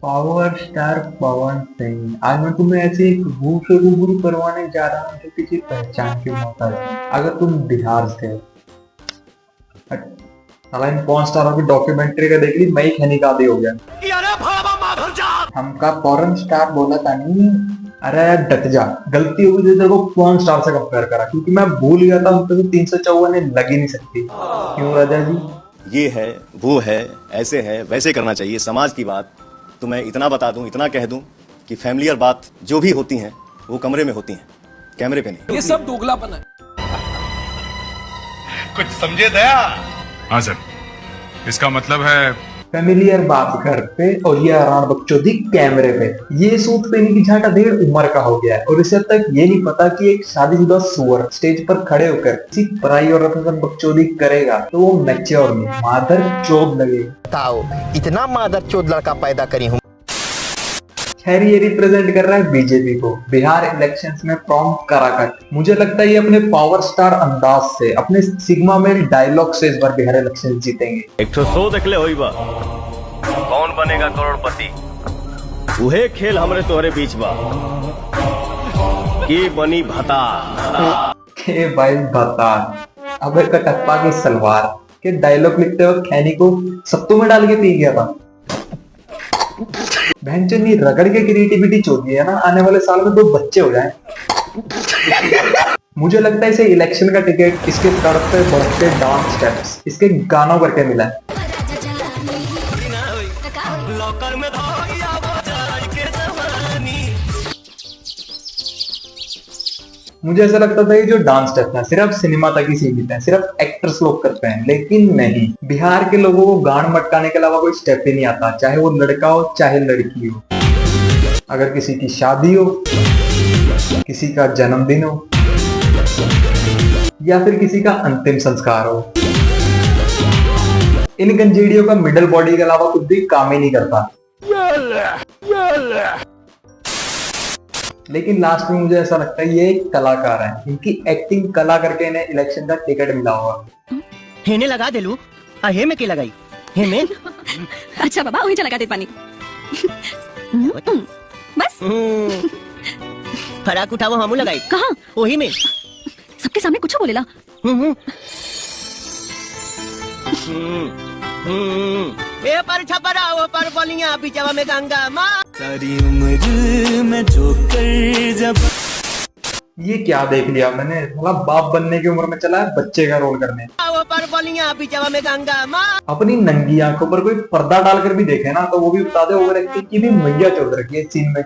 Power star Pawan Singh, आज मैं तुम्हें ऐसे एक रूह से रूबरू करवाने जा रहा हूँ जो किसी पहचान की मोहताज है। अगर तुम बिहार से हो, साला इन पॉर्न स्टारों की डॉक्यूमेंट्री का देख ली, मैं ही खैनी का आदी हो गया। हमका पॉर्न स्टार बोला था नहीं। अरे डट जा, गलती हुई तो तेरे को पॉर्न स्टार से कंपेयर करा, क्योंकि मैं भूल गया था उन पे 354 लग ही नहीं सकती। क्यों राजा जी? ये है, वो है, ऐसे है, वैसे करना चाहिए। समाज की बात तो मैं इतना बता दूं, इतना कह दूं कि फैमिलियर बात जो भी होती हैं वो कमरे में होती हैं, कैमरे पे नहीं। ये सब दोगलापन है। कुछ समझे दया? हाँ सर, इसका मतलब है फैमिलियर बात घर पे और ये आराम बकचोदी कैमरे पे। ये सूट पहने की झाटा 1.5 उम्र का हो गया है और इसे अब तक ये नहीं पता कि एक शादीशुदा सुअर स्टेज पर खड़े होकर किसी पराई औरत के साथ बकचोदी करेगा तो वो मैच्योर नहीं, मादर चोद लगेगा। बताओ, इतना मादर चोद लड़का पैदा करी हूँ। खैर ये रिप्रेजेंट कर रहा है बीजेपी को बिहार इलेक्शंस में फ्रॉम कराकट। मुझे लगता है ये अपने पावर स्टार अंदाज से, अपने सिग्मा मेल डायलॉग से इस बार बिहार इलेक्शन जीतेंगे। 100 देखले होई बा, कौन बनेगा करोड़पति? उहे खेल हमरे तोहरे बीच बा की बनी भता के भाई बता, अबे कटप्पा की सलवार के डायलॉग लिखते वक्त खैनी को सत्तू में डाल के पी गया था। बहनचोदी रगड़ के क्रिएटिविटी चोदी है ना, आने वाले साल में 2 बच्चे हो जाएं। मुझे लगता है इसे इलेक्शन का टिकट इसके तड़पते बढ़ते डांस स्टेप्स, इसके गानों करके मिला है। मुझे ऐसा लगता था ये जो डांस स्टेप है सिर्फ सिनेमा तक ही सीमित है, सिर्फ एक्टर्स लोग करते हैं, लेकिन नहीं। बिहार के लोगों को गांड मटकाने के अलावा कोई स्टेप ही नहीं आता, चाहे वो लड़का हो चाहे लड़की हो। अगर किसी की शादी हो, किसी का जन्मदिन हो या फिर किसी का अंतिम संस्कार हो, इन गंजेड़ियों का मिडल बॉडी के अलावा कुछ भी काम ही नहीं करता। लेकिन लास्ट में मुझे ऐसा लगता है ये एक कलाकार है, इनकी एक्टिंग कला करके इन्हें इलेक्शन का टिकट मिला होगा। हेने लगा दे लू, हे में के लगाई हे में। अच्छा बाबा, वही चला दे पानी। बस फराक उठावो, हमू लगाई। कहाँ? वही में। सबके सामने कुछ बोलेला। ए पर छपरा, वो पर बोलियां, बिचवा में गंगा माँ। सारी उम्र में जो कर जब ये क्या देख लिया मैंने, मतलब बाप बनने की उम्र में चला है बच्चे का रोल करने। वो पर बोलियां, बिचवा में गंगा माँ। अपनी नंगी आंखों पर कोई पर्दा डालकर भी देखे ना तो वो भी बता दे ओवर एक्टिंग की भी मैया चल रखी है सीन में।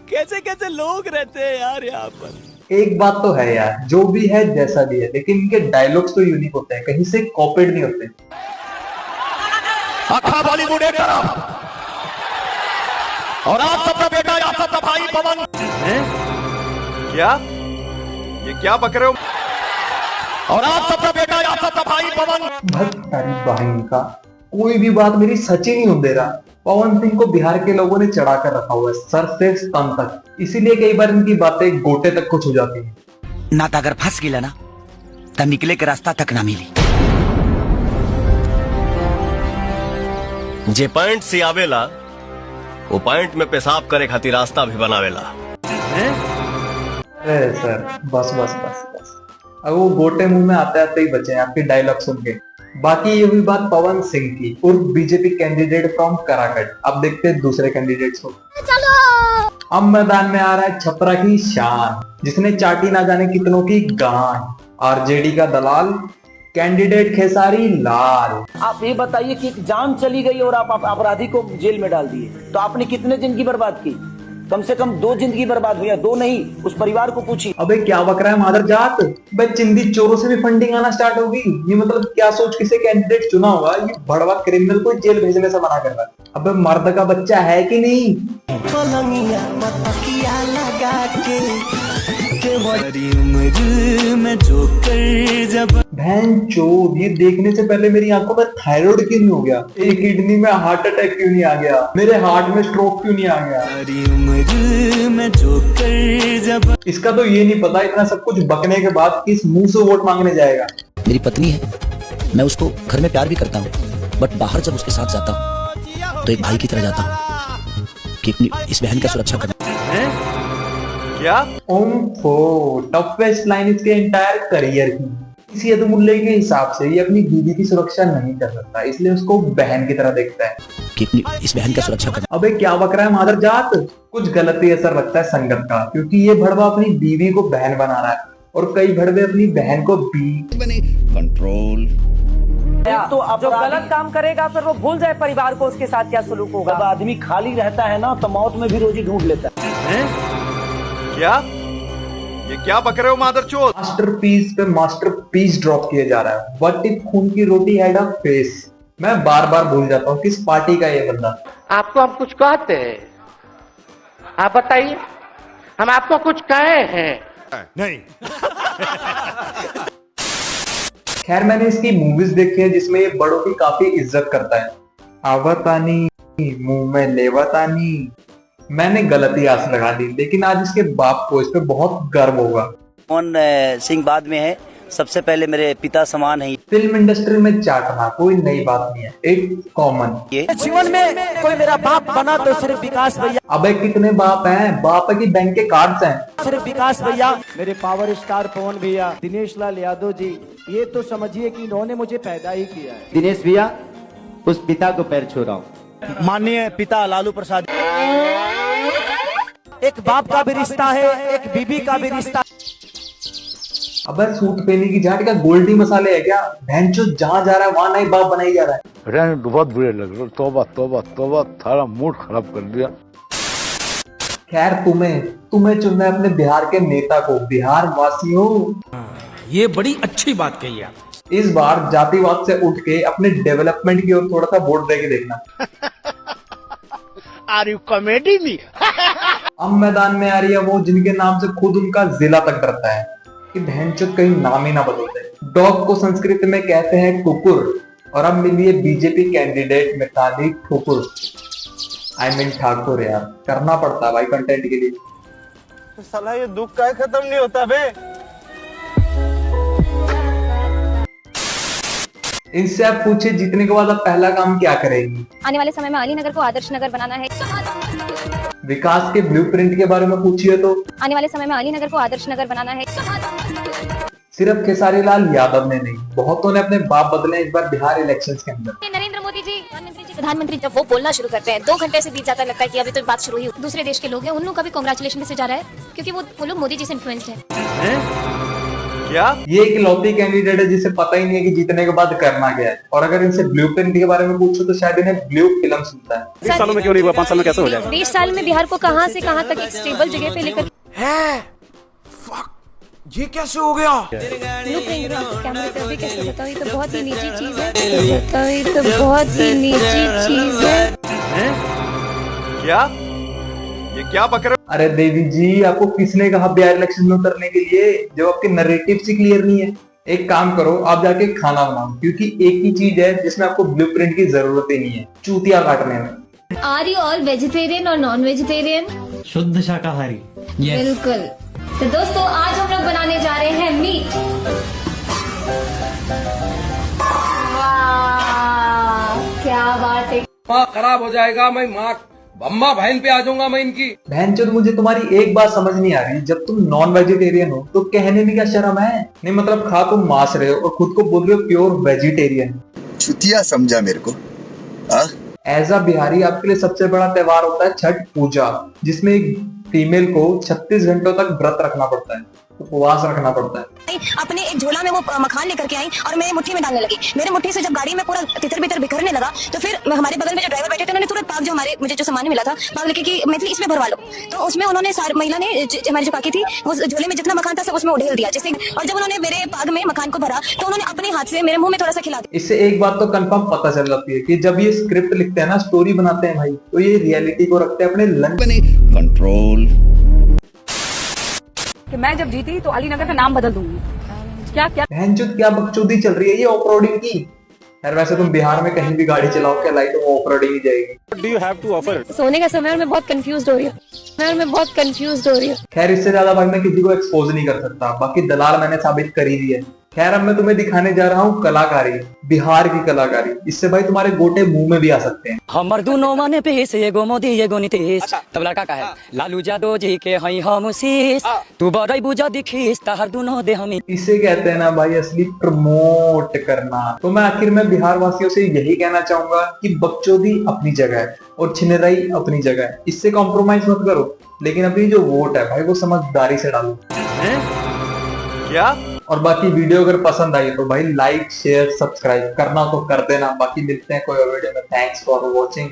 कैसे कैसे लोग रहते हैं यार यहाँ पर। एक बात तो है यार, जो भी है जैसा भी है, लेकिन इनके डायलॉग्स तो यूनिक होते हैं, कहीं से कॉपीड नहीं होते। आखा बॉलीवुड एक तरफ और आप सबका बेटा, आप सबका भाई पवन। क्या ये क्या बक रहे हो? और आप सबका बेटा, आप सबका भाई पवन। भक्त तारी बहन का कोई भी बात मेरी सच ही नहीं हो दे रहा। पवन सिंह को बिहार के लोगों ने चढ़ा कर रखा हुआ है सर से स्तन तक, इसीलिए कई बार इनकी बातें गोटे तक कुछ हो जाती है। ना तो अगर फंस गिला ना तो निकले के रास्ता तक ना मिली। जे पॉइंट से आवेला वो पॉइंट में पेशाब करे खातिर रास्ता भी बनावेला। अरे सर बस बस बस बस, अब वो गोटे मुंह में आते आते ही बचे हैं आपके डायलॉग सुन के। बाकी ये हुई बात पवन सिंह की और बीजेपी कैंडिडेट फ्रॉम कराकट। अब देखते हैं दूसरे कैंडिडेट्स को। अब मैदान में आ रहा है छपरा की शान, जिसने चाटी ना जाने कितनों की गांड, आरजेडी का दलाल कैंडिडेट खेसारी लाल। आप ये बताइए कि एक जान चली गई और आप अपराधी को जेल में डाल दिए, तो आपने कितने जिंदगी बर्बाद की? कम से कम 2 जिंदगी बर्बाद हुई है, 2 नहीं, उस परिवार को पूछिए। अबे क्या बक रहा है मादर जात, भाई चिंदी चोरों से भी फंडिंग आना स्टार्ट होगी। ये मतलब क्या सोच किसे कैंडिडेट चुना होगा, ये बड़वा क्रिमिनल को जेल भेजने से मना कर रहा है। अबे मर्द का बच्चा है कि नहीं? सारी उम्र में जो कर जब। बहन चोद, ये देखने से पहले मेरी आंखों में थायराइड क्यों नहीं हो गया, एक किडनी में हार्ट अटैक क्यों नहीं आ गया, मेरे हार्ट में स्ट्रोक क्यों नहीं आ गया। सारी उम्र में जो कर जब। इसका तो ये नहीं पता इतना सब कुछ बकने के बाद किस मुंह से वोट मांगने जाएगा। मेरी पत्नी है, मैं उसको घर में प्यार भी करता हूँ, बट बाहर जब उसके साथ जाता हूँ तो एक भाई की तरह जाता हूँ। कि अपनी इस बहन का सुरक्षा करना। क्या? ओम्फो, टफेस्ट लाइन इसके एंटायर करियर की। इसी अदमुल्ले के हिसाब से ये अपनी बीवी की सुरक्षा नहीं कर सकता, इसलिए उसको बहन की तरह देखता है। कि अपनी इस बहन का सुरक्षा करना। अबे क्या बक रहा है मादर जात? कुछ गलत ही असर लगता है संगत का, क्योंकि ये भड़वा अपनी बीवी को बहन बना रहा है और कई भड़वे अपनी बहन को कंट्रोल। तो जो गलत काम करेगा फिर वो भूल जाए परिवार को उसके साथ क्या सलूक होगा। जब आदमी खाली रहता है ना तो मौत में भी रोजी ढूंढ लेता है। क्या? ये क्या बक रहे हो मादरचोद? मास्टरपीस पे मास्टरपीस ड्रॉप किया जा रहा है। व्हाट इफ खून की रोटी हैड अ फेस? मैं बार बार भूल जाता हूँ किस पार्टी का ये बंदा। आपको हम कुछ कहते हैं, आप बताइए, हम आपको कुछ कहे हैं? नहीं। खैर मैंने इसकी मूवीज देखी है जिसमें ये बड़ों की काफी इज्जत करता है। आवतानी मुंह में लेवतानी। मैंने गलती आस लगा दी, लेकिन आज इसके बाप को इस पे बहुत गर्व होगा। कौन सिंह बाद में है, सबसे पहले मेरे पिता समान है। फिल्म इंडस्ट्री में चाटना कोई नई बात नहीं है, एक कॉमन। ये जीवन में कोई मेरा बाप बना तो सिर्फ विकास भैया, अबे कितने बाप हैं? बाप है कि बैंक के कार्ड्स हैं? सिर्फ विकास भैया, मेरे पावर स्टार पवन भैया, दिनेश लाल यादव जी, ये तो समझिए कि इन्होंने मुझे पैदा ही किया है। दिनेश भैया, उस पिता को पैर छू रहा हूँ। माननीय पिता लालू प्रसाद। एक बाप का भी रिश्ता है, एक बीबी का भी रिश्ता। अबे सूट पहने की झाट का गोल्डी मसाले है क्या? भैंचो जहाँ जा रहा है वहां नहीं बाप बनाई जा रहा है। बहुत बुरे लग रहे। तौबा तौबा तौबा, थारा मूड खराब कर दिया। खैर तुम्हें चुनना है अपने बिहार के नेता को। बिहार वासियों, ये बड़ी अच्छी बात कही आप। इस बार जातिवाद से उठ के अपने डेवलपमेंट की ओर थोड़ा सा वोट दे के देखना। Are you comedy me? अब मैदान में आ रही है वो जिनके नाम से खुद उनका जिला तक डरता है कि भैंचोद कहीं नाम ही ना बदल दे। डॉग को संस्कृत में कहते हैं कुकुर, और अब मिली है BJP candidate Mitali Thakur. I mean Thakur. यार करना पड़ता है भाई कंटेंट के लिए। साला ये दुख का खत्म नहीं होता बे। इनसे आप पूछे जीतने के बाद अब पहला काम क्या करेगी? आने वाले समय में अली नगर को आदर्श नगर बनाना है। विकास के ब्लूप्रिंट के बारे में पूछिए तो आने वाले समय में अली नगर को आदर्श नगर बनाना है। सिर्फ खेसारी लाल यादव ने नहीं, बहुतों ने अपने बाप बदले इस बार बिहार इलेक्शंस के अंदर। नरेंद्र मोदी जी प्रधानमंत्री जब वो बोलना शुरू करते हैं 2 घंटे से बीत जाता, लगता है कि अभी तो बात शुरू हुई। दूसरे देश के लोग हैं, उन लोगों का भी कांग्रेचुलेशन मैसेज आ रहा है, क्योंकि वो लोग मोदी जी से इन्फ्लुएंस्ड है। क्या? ये एक लौती कैंडिडेट है जिसे पता ही नहीं है कि जीतने के बाद करना क्या है, और अगर इनसे ब्लूप्रिंट के बारे में पूछो तो शायद इन्हें ब्लू फिल्म सुनता है। 20 सालों में क्यों नहीं हुआ? 5 साल में कैसे हो जाएगा? 20 साल में बिहार को कहां से कहां तक एक स्टेबल जगह पे लेकर ये कैसे हो गया? कैमरे पे अभी कैसे बताओ, ये तो बहुत ही निजी चीज है। बताओ, ये तो बहुत ही निजी चीज है। क्या? ये क्या बक रहे हो? अरे देवी जी, आपको किसने कहा बिहार इलेक्शन में उतरने के लिए जब आपके नरेटिव से क्लियर नहीं है? एक काम करो, आप जाके खाना बनाओ, क्योंकि एक ही चीज है जिसमें आपको ब्लूप्रिंट की जरूरत ही नहीं है, चूतिया काटने में। आर यू ऑल वेजिटेरियन और नॉन वेजिटेरियन? शुद्ध शाकाहारी। बिल्कुल। तो दोस्तों आज हम लोग बनाने जा रहे हैं मीट। वाह क्या बात है। माँ खराब हो जाएगा, मैं माँ अम्मा बहन पे आ जाऊंगा मैं इनकी। बहनचोद, मुझे तुम्हारी एक बात समझ नहीं आ रही, जब तुम नॉन वेजिटेरियन हो तो कहने में क्या शर्म है? नहीं मतलब खा तुम मांस रहे हो और खुद को बोल रहे हो प्योर वेजिटेरियन। चुतिया समझा मेरे को। एज अ बिहारी आपके लिए सबसे बड़ा त्योहार होता है छठ पूजा, जिसमें एक फीमेल को 36 घंटों तक व्रत रखना पड़ता है, उपवास रखना पड़ता है। अपने एक झोला में वो मखान लेकर के आई और मेरी मुट्ठी में डालने लगी। मेरे मुट्ठी से जब गाड़ी में पूरा तितर बितर बिखरने लगा तो फिर हमारे बगल में जो ड्राइवर बैठे थे उन्होंने तुरंत पाग जो हमारे मुझे जो सामान मिला था पाग लेके कि मैथिली इसमें भरवा लो। तो उसमें उन्होंने महिला ने हमारी जो काकी थी वो झोले में जितना मखान था सब उसमें उड़ेल दिया जिससे, और जब उन्होंने मेरे पाग में मखान को भरा तो उन्होंने अपने हाथ से मेरे मुंह में थोड़ा सा खिला दिया। इससे एक बात तो कंफर्म पता चल जाती है कि जब ये स्क्रिप्ट लिखते हैं ना, स्टोरी बनाते हैं भाई, तो ये रियलिटी को रखते हैं अपने लंच कंट्रोल। कि मैं जब जीती तो अली नगर का नाम बदल दूंगी। क्या क्या बहनचोद क्या बकचोदी चल रही है ये ऑफ रोडिंग की? यार वैसे तुम बिहार में कहीं भी गाड़ी चलाओ क्या लाइट वो ऑफ रोडिंग ही जाएगी। सोने का समय और मैं बहुत कंफ्यूज हो रही हूँ। खैर इससे ज्यादा भाई मैं किसी को एक्सपोज नहीं कर सकता, बाकी दलाल मैंने साबित कर ही दिया है। खैर अब मैं तुम्हें दिखाने जा रहा हूँ कलाकारी, बिहार की कलाकारी। इससे भाई तुम्हारे गोटे मुंह में भी आ सकते हैं। हमर दुनो माने पेश एगो मोदी एगो नीतीश। तब लड़का का है लालू यादव जी के हई हम शीश, तू बड़ई बुझा दिखीस तहर दुनो दे हमी। इसे कहते हैं ना भाई असली प्रमोट करना। तो मैं आखिर में बिहार वासियों से यही कहना चाहूंगा कि बकचोदी अपनी जगह है और छिनराई अपनी जगह है, इससे कॉम्प्रोमाइज मत करो, लेकिन अपनी जो वोट है भाई वो समझदारी से डालो। क्या? और बाकी वीडियो अगर पसंद आई तो भाई लाइक शेयर सब्सक्राइब करना तो कर देना। बाकी मिलते हैं कोई और वीडियो में। Thanks for watching.